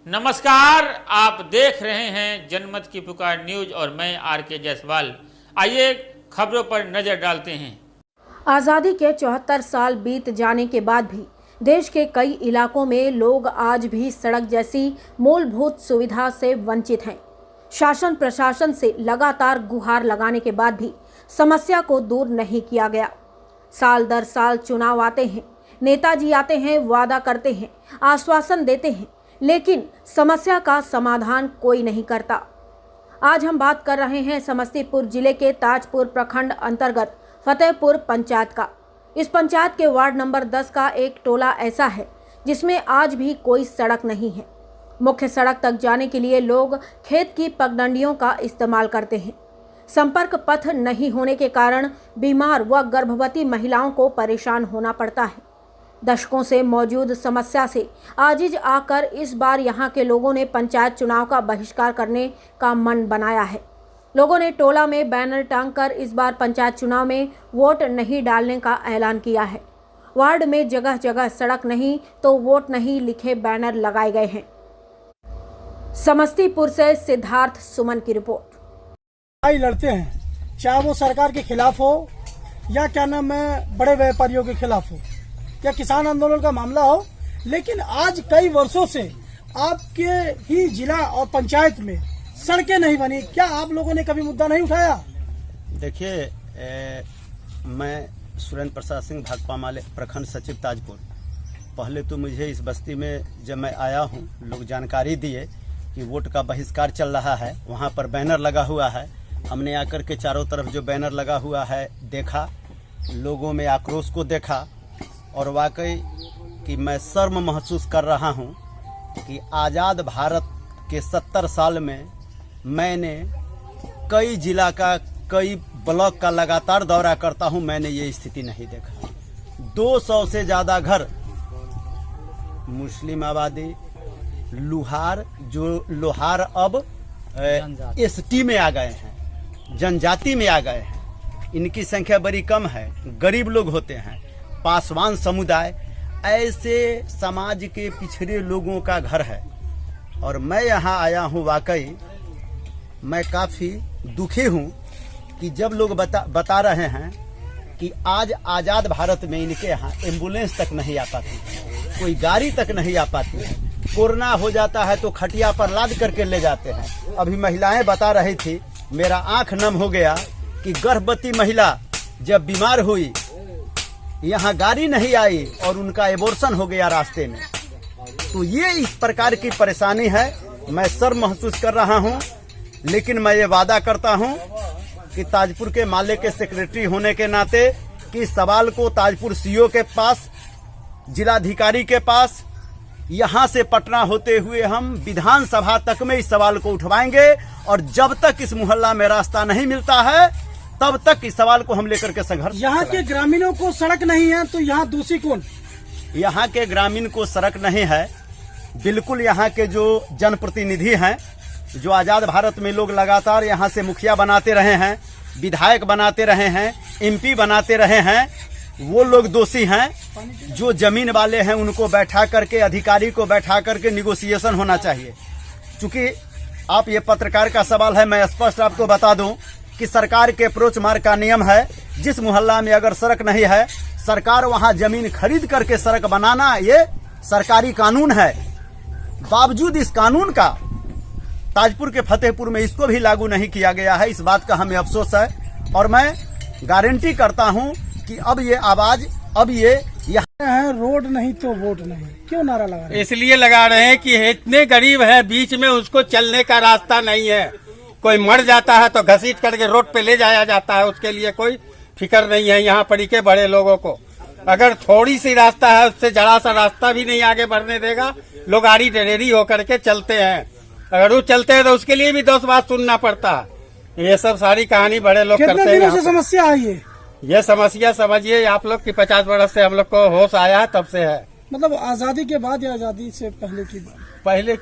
नमस्कार, आप देख रहे हैं जनमत की पुकार न्यूज और मैं आर.के. जायसवाल। आइए खबरों पर नजर डालते हैं। आज़ादी के 74 साल बीत जाने के बाद भी देश के कई इलाकों में लोग आज भी सड़क जैसी मूलभूत सुविधा से वंचित हैं। शासन प्रशासन से लगातार गुहार लगाने के बाद भी समस्या को दूर नहीं किया गया। साल दर साल चुनाव आते हैं, नेताजी आते हैं, वादा करते हैं, आश्वासन देते हैं, लेकिन समस्या का समाधान कोई नहीं करता। आज हम बात कर रहे हैं समस्तीपुर जिले के ताजपुर प्रखंड अंतर्गत फतेहपुर पंचायत का। इस पंचायत के वार्ड नंबर 10 का एक टोला ऐसा है जिसमें आज भी कोई सड़क नहीं है। मुख्य सड़क तक जाने के लिए लोग खेत की पगडंडियों का इस्तेमाल करते हैं। संपर्क पथ नहीं होने के कारण बीमार व गर्भवती महिलाओं को परेशान होना पड़ता है। दशकों से मौजूद समस्या से आजिज आकर इस बार यहां के लोगों ने पंचायत चुनाव का बहिष्कार करने का मन बनाया है। लोगों ने टोला में बैनर टांगकर इस बार पंचायत चुनाव में वोट नहीं डालने का ऐलान किया है। वार्ड में जगह जगह सड़क नहीं तो वोट नहीं लिखे बैनर लगाए गए हैं। समस्तीपुर से सिद्धार्थ सुमन की रिपोर्ट। लड़ते हैं, चाहे वो सरकार के खिलाफ हो या क्या नाम है बड़े व्यापारियों के खिलाफ हो या किसान आंदोलन का मामला हो, लेकिन आज कई वर्षों से आपके ही जिला और पंचायत में सड़कें नहीं बनी। क्या आप लोगों ने कभी मुद्दा नहीं उठाया? देखिए, मैं सुरेंद्र प्रसाद सिंह भाकपा माले प्रखंड सचिव ताजपुर। पहले तो मुझे इस बस्ती में जब मैं आया हूँ, लोग जानकारी दिए कि वोट का बहिष्कार चल रहा है, वहाँ पर बैनर लगा हुआ है। हमने आकर के चारों तरफ जो बैनर लगा हुआ है देखा, लोगों में आक्रोश को देखा और वाकई कि मैं शर्म महसूस कर रहा हूं कि आज़ाद भारत के 70 साल में मैंने कई जिला का, कई ब्लॉक का लगातार दौरा करता हूं, मैंने ये स्थिति नहीं देखा। 200 से ज़्यादा घर मुस्लिम आबादी, लोहार, जो लोहार अब एसटी में आ गए हैं, जनजाति में आ गए हैं। इनकी संख्या बड़ी कम है, गरीब लोग होते हैं, पासवान समुदाय, ऐसे समाज के पिछड़े लोगों का घर है। और मैं यहाँ आया हूँ, वाकई मैं काफ़ी दुखी हूँ कि जब लोग बता रहे हैं कि आज आज़ाद भारत में इनके यहाँ एम्बुलेंस तक नहीं आ पाती, कोई गाड़ी तक नहीं आ पाती है। कोरोना हो जाता है तो खटिया पर लाद करके ले जाते हैं। अभी महिलाएं बता रही थी, मेरा आंख नम हो गया कि गर्भवती महिला जब बीमार हुई, यहाँ गाड़ी नहीं आई और उनका एबॉर्शन हो गया रास्ते में। तो ये इस प्रकार की परेशानी है। मैं शर्म महसूस कर रहा हूँ, लेकिन मैं ये वादा करता हूँ कि ताजपुर के माले के सेक्रेटरी होने के नाते कि सवाल को ताजपुर सीओ के पास, जिलाधिकारी के पास, यहाँ से पटना होते हुए हम विधानसभा तक में इस सवाल को उठवाएंगे। और जब तक इस मोहल्ला में रास्ता नहीं मिलता है तब तक इस सवाल को हम लेकर के संघर्ष। यहाँ के ग्रामीणों को सड़क नहीं है तो यहाँ दोषी कौन? यहाँ के ग्रामीण को सड़क नहीं है, बिल्कुल यहाँ के जो जनप्रतिनिधि हैं, जो आज़ाद भारत में लोग लगातार यहाँ से मुखिया बनाते रहे हैं, विधायक बनाते रहे हैं, एमपी बनाते रहे हैं, वो लोग दोषी हैं। जो जमीन वाले हैं उनको बैठा करके, अधिकारी को बैठा करके निगोसिएशन होना चाहिए। चूंकि आप ये पत्रकार का सवाल है, मैं स्पष्ट आपको बता दूं कि सरकार के अप्रोच मार्ग का नियम है, जिस मोहल्ला में अगर सड़क नहीं है, सरकार वहां जमीन खरीद करके सड़क बनाना, ये सरकारी कानून है। बावजूद इस कानून का ताजपुर के फतेहपुर में इसको भी लागू नहीं किया गया है। इस बात का हमें अफसोस है और मैं गारंटी करता हूं कि अब ये आवाज, अब ये है रोड नहीं तो वोट नहीं, क्यों नारा लगा रहे हैं? इसलिए लगा रहे हैं कि इतने गरीब है, बीच में उसको चलने का रास्ता नहीं है। कोई मर जाता है तो घसीट करके रोड पे ले जाया जाता है, उसके लिए कोई फिक्र नहीं है यहाँ पड़ी के बड़े लोगों को। अगर थोड़ी सी रास्ता है, उससे जरा सा रास्ता भी नहीं आगे बढ़ने देगा। लोग आड़ी टेढ़ी होकर के चलते हैं, अगर वो चलते हैं तो उसके लिए भी 10 बात सुनना पड़ता है। ये सब सारी कहानी बड़े लोग करते हैं। कितने दिनों से समस्या आई है? ये समस्या समझिए आप लोग की 50 वर्ष से हम लोग को होश आया है, तब से है। मतलब आजादी के बाद या आजादी से पहले की बात? पहले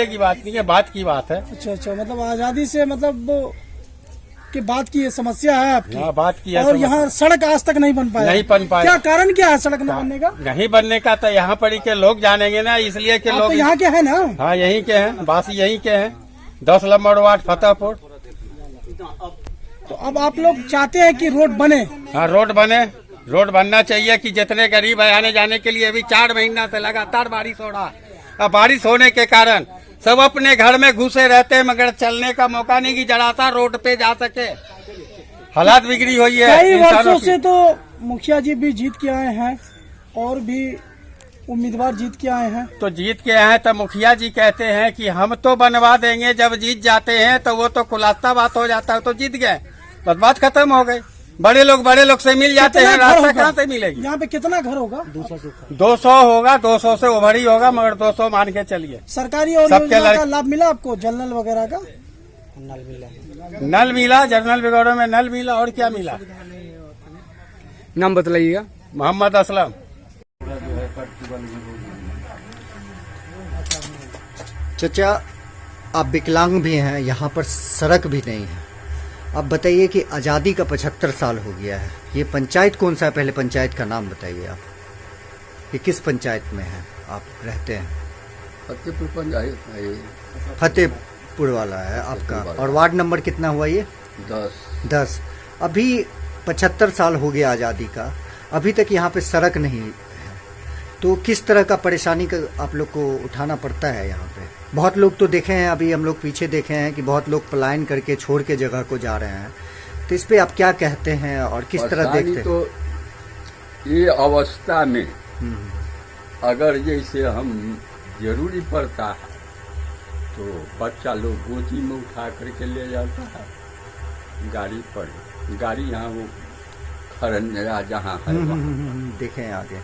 की बात नहीं है, बात की बात है। अच्छा, मतलब आजादी से मतलब के बाद की ये समस्या है आपकी। हाँ, बात की है और समस्या। यहाँ सड़क आज तक नहीं बन पाया। नहीं बन पाया। क्या कारण क्या है सड़क न बनने का? नहीं बनने का तो यहाँ पर ही के लोग जानेंगे ना, इसलिए के आप लोग तो यहाँ के हैं ना? हाँ यहीं के हैं, वासी यहीं के हैं, 10 नंबर वार्ड फतेहपुर। तो अब आप लोग चाहते हैं कि रोड बने? हाँ रोड बने, रोड बनना चाहिए कि जितने गरीब है आने जाने के लिए। अभी 4 महीना से लगातार बारिश हो रहा है। अब बारिश होने के कारण सब अपने घर में घुसे रहते हैं, मगर चलने का मौका नहीं कि जरा सा रोड पे जा सके। हालात बिगड़ी हुई है कई इंसानों वर्षों की। से तो मुखिया जी भी जीत के आए हैं और भी उम्मीदवार जीत के आए हैं। तो जीत के आए तो मुखिया जी कहते हैं कि हम तो बनवा देंगे, जब जीत जाते हैं तो वो तो खुलासा बात हो जाता है, तो जीत गए, बस बात खत्म हो गई। बड़े लोग से मिल जाते कितना हैं, घर रास्ता होगा? कहाँ से मिलेगी? यहाँ पे कितना घर होगा? 200 होगा, 200 से ओवर ही होगा, मगर 200 मान के चलिए। सरकारी और सबके योजना का लड़के- लाभ मिला आपको, जल नल वगैरह का? नल मिला, जनरल बिगड़ों में नल मिला, और क्या मिला? नाम बतलाइएगा। मोहम्मद असलम। चचा, आप विकलांग भी हैं, यहाँ पर सड़क भी नहीं है। अब बताइए कि आज़ादी का 75 साल हो गया है, ये पंचायत कौन सा है? पहले पंचायत का नाम बताइए आप, ये किस पंचायत में है आप रहते हैं? फतेहपुर पंचायत है ये, फतेहपुर वाला है आपका। और वार्ड नंबर कितना हुआ ये? 10। अभी 75 साल हो गया आज़ादी का, अभी तक यहाँ पे सड़क नहीं है, तो किस तरह का परेशानी का आप लोग को उठाना पड़ता है यहाँ पे? बहुत लोग तो देखे हैं, अभी हम लोग पीछे देखे हैं कि बहुत लोग पलायन करके छोड़ के जगह को जा रहे हैं, तो इस पे आप क्या कहते हैं और किस तरह देखते हैं? तो ये अवस्था में अगर जैसे हम जरूरी पड़ता है तो बच्चा लोग गोदी में उठा करके ले जाता है गाड़ी पर। गाड़ी यहाँ वो खरंजा जहाँ है वहाँ। देखे हैं आगे,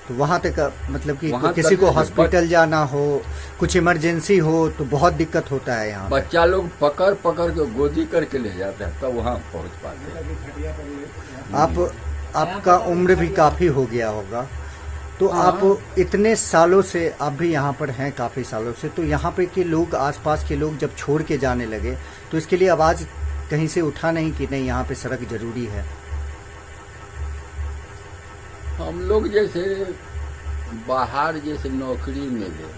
तो वहाँ तक मतलब कि वहाँ किसी तक को हॉस्पिटल जाना हो, कुछ इमरजेंसी हो तो बहुत दिक्कत होता है यहाँ पे। बच्चा लोग पकड़ के गोदी करके ले जाता है, तब वहाँ पहुँच पाते हैं। आपका उम्र भी काफी हो गया होगा, तो आप इतने सालों से आप भी यहाँ पर हैं, काफी सालों से, तो यहाँ पे के लोग, आसपास के लोग जब छोड़ के जाने लगे तो इसके लिए आवाज कहीं से उठा नहीं कि नहीं यहाँ पे सड़क जरूरी है? हम लोग जैसे बाहर जैसे नौकरी में गए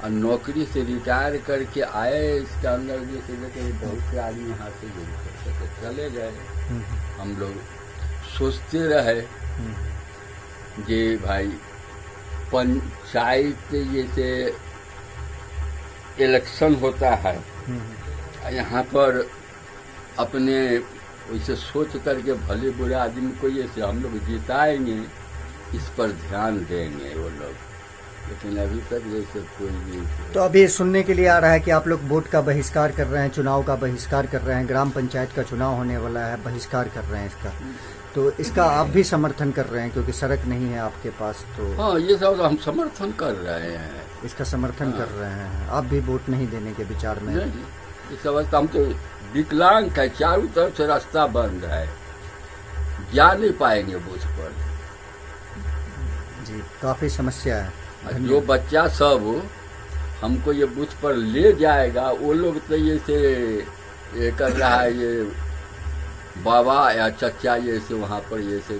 और नौकरी से रिटायर करके आए, इसके अंदर जैसे देखे बहुत से आदमी यहाँ से चले गए। हम लोग सोचते रहे कि भाई पंचायत जैसे इलेक्शन होता है, यहाँ पर अपने वैसे सोच करके भले बुरे आदमी को जैसे हम लोग जिताएंगे, इस पर ध्यान देंगे वो लोग, लेकिन अभी तक जैसे कोई नहीं। तो अभी सुनने के लिए आ रहा है कि आप लोग वोट का बहिष्कार कर रहे हैं, चुनाव का बहिष्कार कर रहे हैं, ग्राम पंचायत का चुनाव होने वाला है, बहिष्कार कर रहे हैं इसका, तो इसका आप भी समर्थन कर रहे हैं क्योंकि सड़क नहीं है आपके पास? तो हाँ, ये सब हम समर्थन कर रहे हैं, इसका समर्थन कर रहे हैं, आप भी वोट नहीं देने के विचार में? नहीं, इस अवस्था हम तो विकलांग है, चारों तरफ से रास्ता बंद है, जा नहीं पाएंगे बूथ पर जी, काफी समस्या है। जो बच्चा सब हमको ये बूथ पर ले जाएगा, वो लोग तो ये कर रहा है, ये बाबा या चचा जैसे वहाँ पर जैसे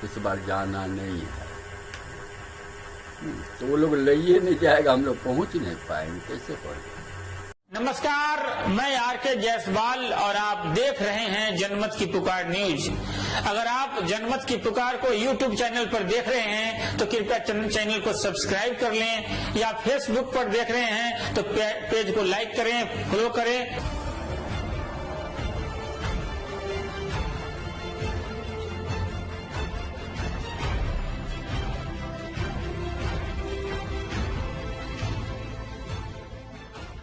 इस बार जाना नहीं है, तो वो लोग ले नहीं जाएगा, हम लोग पहुँच नहीं पाएंगे, कैसे पढ़ेंगे? नमस्कार, मैं आर.के. जायसवाल और आप देख रहे हैं जनमत की पुकार न्यूज। अगर आप जनमत की पुकार को यूट्यूब चैनल पर देख रहे हैं तो कृपया चैनल को सब्सक्राइब कर लें, या फेसबुक पर देख रहे हैं तो पेज को लाइक करें, फॉलो करें।